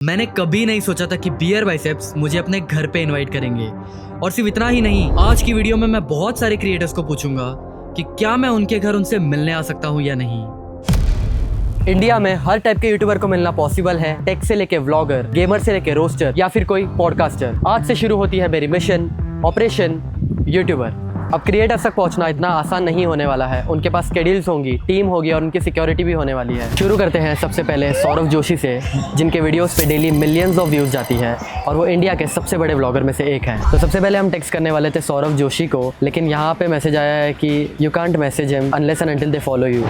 मैंने कभी नहीं सोचा था कि बियर बाइसेप्स मुझे अपने घर पे इनवाइट करेंगे। और सिर्फ इतना ही नहीं, आज की वीडियो में मैं बहुत सारे क्रिएटर्स को पूछूंगा कि क्या मैं उनके घर उनसे मिलने आ सकता हूँ या नहीं। इंडिया में हर टाइप के यूट्यूबर को मिलना पॉसिबल है, टेक से लेके व्लॉगर, गेमर से लेके रोस्टर या फिर कोई पॉडकास्टर। आज से शुरू होती है मेरी मिशन ऑपरेशन यूट्यूबर। अब क्रिएटर्स तक पहुंचना इतना आसान नहीं होने वाला है। उनके पास स्केड्यूल्स होंगी, टीम होगी और उनकी सिक्योरिटी भी होने वाली है। शुरू करते हैं सबसे पहले सौरभ जोशी से, जिनके वीडियोस पे डेली मिलियंस ऑफ व्यूज जाती है और वो इंडिया के सबसे बड़े व्लॉगर में से एक हैं। तो सबसे पहले हम टेक्स्ट करने वाले थे सौरभ जोशी को, लेकिन यहाँ पे मैसेज आया है कि you can't message him unless and until they follow you.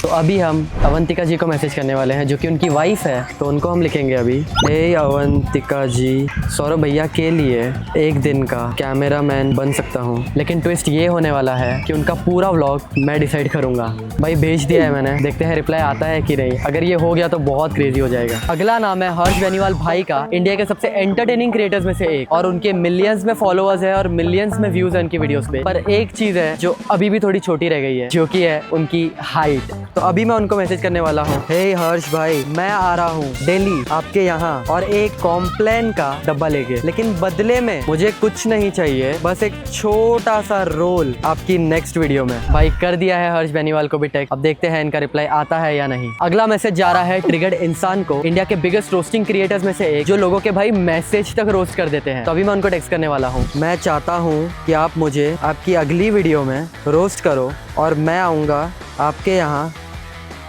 तो अभी हम अवंतिका जी को मैसेज करने वाले हैं, जो कि उनकी वाइफ है। तो उनको हम लिखेंगे अभी, हे अवंतिका जी, सौरभ भैया के लिए एक दिन का कैमरामैन बन सकता हूँ। लेकिन ट्विस्ट ये होने वाला है कि उनका पूरा व्लॉग मैं डिसाइड करूँगा। भाई भेज दिया है मैंने, देखते हैं रिप्लाई आता है कि नहीं। अगर ये हो गया तो बहुत क्रेजी हो जाएगा। अगला नाम है हर्ष बेनीवाल भाई का, इंडिया के सबसे एंटरटेनिंग क्रिएटर्स में से एक, और उनके मिलियंस में फॉलोअर्स है और मिलियंस में व्यूज है उनकी वीडियोस पे। पर एक चीज है जो अभी भी थोड़ी छोटी रह गई है, जो कि है उनकी हाइट। तो अभी मैं उनको मैसेज करने वाला हूँ, हे हर्ष भाई, मैं आ रहा हूँ दिल्ली आपके यहाँ और एक कॉम्प्लेन का डब्बा लेके, लेकिन बदले में मुझे कुछ नहीं चाहिए, बस एक छोटा सा रोल आपकी नेक्स्ट वीडियो में। भाई कर दिया है हर्ष बेनीवाल को भी टेक्स्ट। अब देखते हैं इनका रिप्लाई आता है या नहीं। अगला मैसेज जा रहा है ट्रिगर्ड इंसान को, इंडिया के बिगेस्ट रोस्टिंग क्रिएटर्स में से एक, जो लोगों के भाई मैसेज तक रोस्ट कर देते हैं। तो अभी मैं उनको टेक्स्ट करने वाला हूँ, मैं चाहता हूँ कि आप मुझे आपकी अगली वीडियो में रोस्ट करो और मैं आऊँगा आपके यहाँ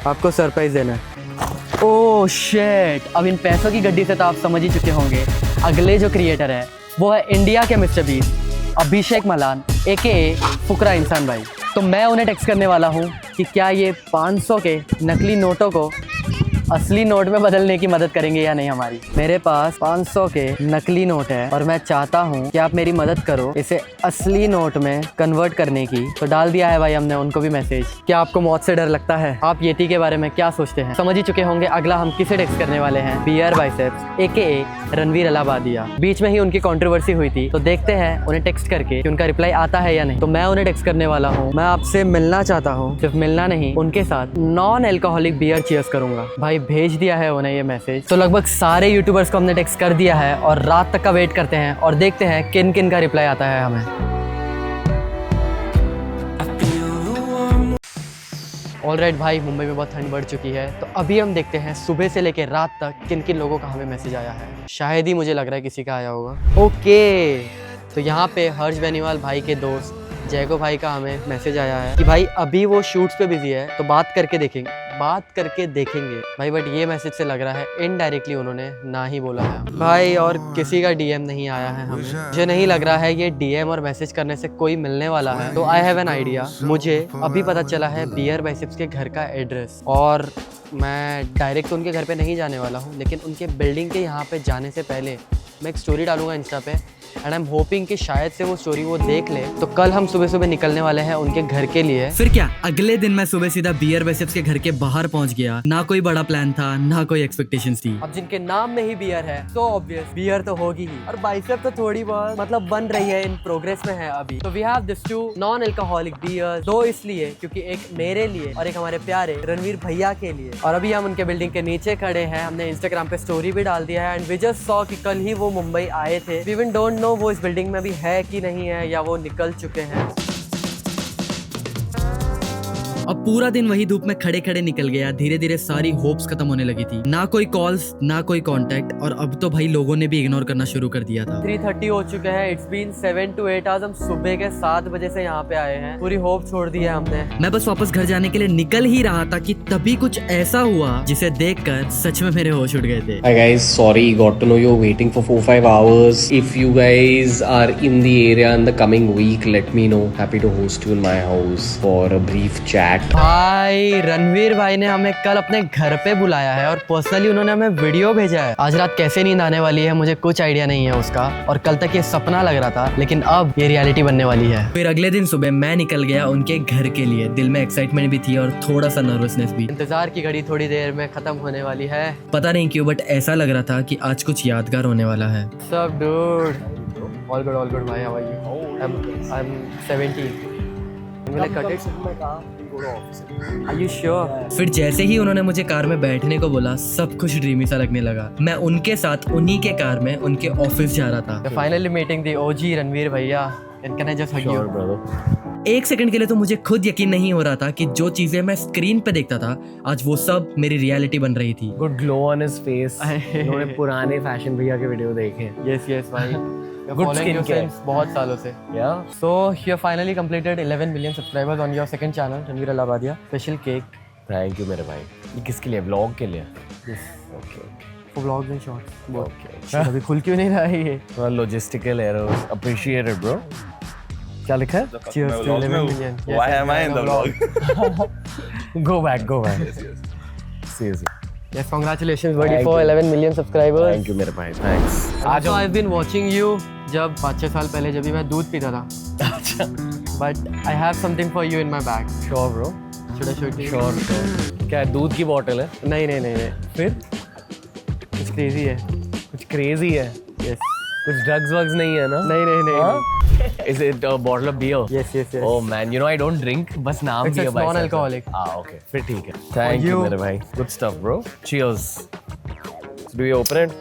आपको सरप्राइज देना है। ओह शिट, अब इन पैसों की गड्डी से तो आप समझ ही चुके होंगे। अगले जो क्रिएटर है वो है इंडिया के मिस्टर बीस्ट अभिषेक मलान AKA फुकरा इंसान भाई। तो मैं उन्हें टेक्स्ट करने वाला हूँ कि क्या ये 500 के नकली नोटों को असली नोट में बदलने की मदद करेंगे या नहीं हमारी। मेरे पास 500 के नकली नोट है और मैं चाहता हूँ कि आप मेरी मदद करो इसे असली नोट में कन्वर्ट करने की। तो डाल दिया है भाई हमने उनको भी मैसेज। क्या आपको मौत से डर लगता है? आप येती के बारे में क्या सोचते हैं समझ ही चुके होंगे। अगला हम किसे टेक्स्ट करने वाले हैं, beer biceps AKA Ranveer Allahabadia. बीच में ही उनकी कंट्रोवर्सी हुई थी, तो देखते हैं उन्हें टेक्स्ट करके कि उनका रिप्लाई आता है या नहीं। तो मैं उन्हें टेक्स्ट करने वाला हूँ, मैं आपसे मिलना चाहता हूँ, सिर्फ मिलना नहीं, उनके साथ नॉन एल्कोहलिक बियर चीयर्स करूंगा। भाई भेज दिया है उन्हें ये मैसेज। तो लगभग सारे यूट्यूबर्स को हमने टेक्स्ट कर दिया है और रात तक का वेट करते हैं और देखते हैं किन किन का रिप्लाई आता है हमें। ऑलराइट भाई, मुंबई में बहुत ठंड बढ़ चुकी है, तो अभी हम देखते हैं सुबह से लेकर रात तक किन किन लोगों का हमें मैसेज आया है। शायद ही मुझे लग रहा है किसी का आया होगा। ओके, तो यहाँ पे हर्ष बेनीवाल भाई के दोस्त जयको भाई का हमें मैसेज आया है कि भाई अभी वो शूट्स पे बिजी है, तो बात करके देखेंगे भाई। बट ये मैसेज से लग रहा है इनडायरेक्टली उन्होंने ना ही बोला है भाई, और किसी का DM नहीं आया है हमें। मुझे नहीं लग रहा है ये DM और मैसेज करने से कोई मिलने वाला है। तो आई हैव एन आइडिया। मुझे अभी पता चला है बियर बाइसेप्स के घर का एड्रेस, और मैं डायरेक्ट उनके घर पे नहीं जाने वाला हूँ, लेकिन उनके बिल्डिंग के यहाँ पे जाने से पहले मैं एक स्टोरी डालूंगा इंस्टा पे, एंड आई एम होपिंग कि शायद से वो स्टोरी वो देख ले। तो कल हम सुबह सुबह निकलने वाले हैं उनके घर के लिए। फिर क्या, अगले दिन मैं सुबह सीधा बियर बाइसेप्स के घर के बाहर पहुंच गया। ना कोई बड़ा प्लान था, ना कोई एक्सपेक्टेशंस थी। अब जिनके नाम में ही बियर है तो ऑब्वियस बियर तो होगी ही, और बाइसेप तो थोड़ी बहुत मतलब बन रही है, इन प्रोग्रेस में है अभी। तो we have this 2 non alcoholic beers, दो इसलिए क्योंकि एक मेरे लिए और एक हमारे प्यारे रणवीर भैया के लिए। और अभी हम उनके बिल्डिंग के नीचे खड़े हैं। हमने इंस्टाग्राम पे स्टोरी भी डाल दिया है, एंड वी जस्ट सॉ कि कल ही वो मुंबई आए थे। वी इवन डोंट नो वो इस बिल्डिंग में भी है कि नहीं है, या वो निकल चुके हैं। अब पूरा दिन वही धूप में खड़े खड़े निकल गया। धीरे धीरे सारी होप्स खत्म होने लगी थी। ना कोई कॉल्स, ना कोई कांटेक्ट, और अब तो भाई लोगों ने भी इग्नोर करना शुरू कर दिया था। 3:30 हो चुके हैं। It's been 7 to 8 hours. हम सुबह के 7 बजे से यहाँ पे आए हैं। पूरी होप छोड़ दी है हमने। मैं बस वापस घर जाने के लिए निकल ही रहा था कि तभी कुछ ऐसा हुआ जिसे देखकर सच में मेरे होश उड़ गए थे। Hi guys, sorry, got to know you're waiting for 4-5 hours. If you guys are in the area in the coming week, let me know. Happy to host you in my house for a brief chat. भाई रणवीर भाई ने हमें कल अपने घर पे बुलाया है और पर्सनली उन्होंने हमें वीडियो भेजा है। आज रात कैसे नींद आने वाली है मुझे कुछ आइडिया नहीं है उसका, और कल तक ये सपना लग रहा था, लेकिन अब ये रियलिटी बनने वाली है। फिर अगले दिन सुबह मैं निकल गया उनके घर के लिए। दिल में एक्साइटमेंट भी थी और थोड़ा सा नर्वसनेस भी। इंतजार की घड़ी थोड़ी देर में खत्म होने वाली है। पता नहीं क्यों, बट ऐसा लग रहा था कि आज कुछ यादगार होने वाला है। सब डूड, ऑल गुड भाई, how are you? I am 17। Will I cut it? go to office. Are you sure? फिर जैसे ही उन्होंने मुझे कार में बैठने को बोला सब कुछ ड्रीमी सा लगने लगा। मैं उनके साथ उन्हीं के कार में उनके ऑफिस जा रहा था। We're finally meeting the OG Ranveer भैया. And can I just hug you? Sure, brother. एक सेकंड के लिए तो मुझे खुद यकीन नहीं हो रहा था कि जो चीजें मैं स्क्रीन पे देखता था आज वो सब मेरी रियलिटी बन रही थी। Good glow on his face. उन्होंने पुराने फैशन भैया के वीडियो देखे। Yes, yes, भाई. We're Good following you skincare. since बहुत सालों से. Yeah. So you have finally completed 11 million subscribers on your second channel, Ranveer Allahbadia. Special cake Thank you मेरे भाई। ये किसके लिए? Vlog के लिए? Yes. Okay, okay. for vlogs and shorts. Okay. अभी खुल क्यों नहीं रहा है ये? Well, logistical errors. Appreciate it, bro. क्या लिखा है? Cheers to 11 million. Yes, Why yes, am I in the vlog? Go back, go back. Seriously. Yes, congratulations buddy Thank for you. 11 million subscribers. Thank you मेरे भाई। Thanks. आज I've been watching you जब 5-6 साल पहले जब भी मैं दूध पीता था. अच्छा। But I have something for you in my bag. Sure, bro. Should I show it to you? Sure, sure. क्या है? दूध की बॉटल है? नहीं नहीं नहीं नहीं. फिर? कुछ crazy है. कुछ crazy है? Yes. कुछ drugs वग्स नहीं है ना? नहीं नहीं नहीं. हाँ? Is it a bottle of beer? Yes yes yes. Oh man, you know I don't drink. बस नाम It's दिया भाई। non-alcoholic. Okay. फिर ठीक है। Thank you you. मेरे भाई। Good stuff, bro. Cheers. Do you open it?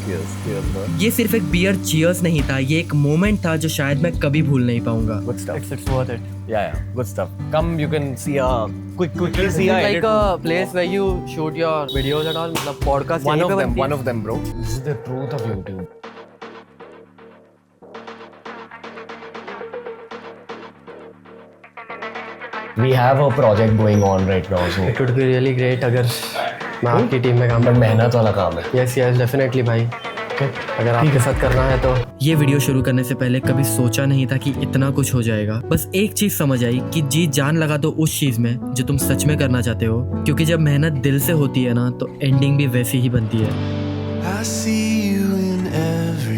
Cheers, cheers, bro. ये सिर्फ एक बियर चीयर्स नहीं था, ये एक मोमेंट था जो शायद मैं कभी भूल नहीं पाऊंगा। Good stuff. It's worth it. Yeah, good stuff. Come, you can see quickly Is see it our like edit. a place where you shoot your videos and all? मतलब podcast One यहीं of पे them, बनती है? one of them, bro. This is the truth of YouTube. We have a project going on right now, so It would be really great अगर मैं आपकी team में काम but मेहनत वाला काम है। Yes yes definitely भाई. Okay. अगर आपके साथ करना है तो ये वीडियो शुरू करने से पहले कभी सोचा नहीं था कि इतना कुछ हो जाएगा। बस एक चीज समझ आई कि जी जान लगा दो उस चीज में जो तुम सच में करना चाहते हो, क्योंकि जब मेहनत दिल से होती है ना तो एंडिंग भी वैसी ही बनती है। I see you in every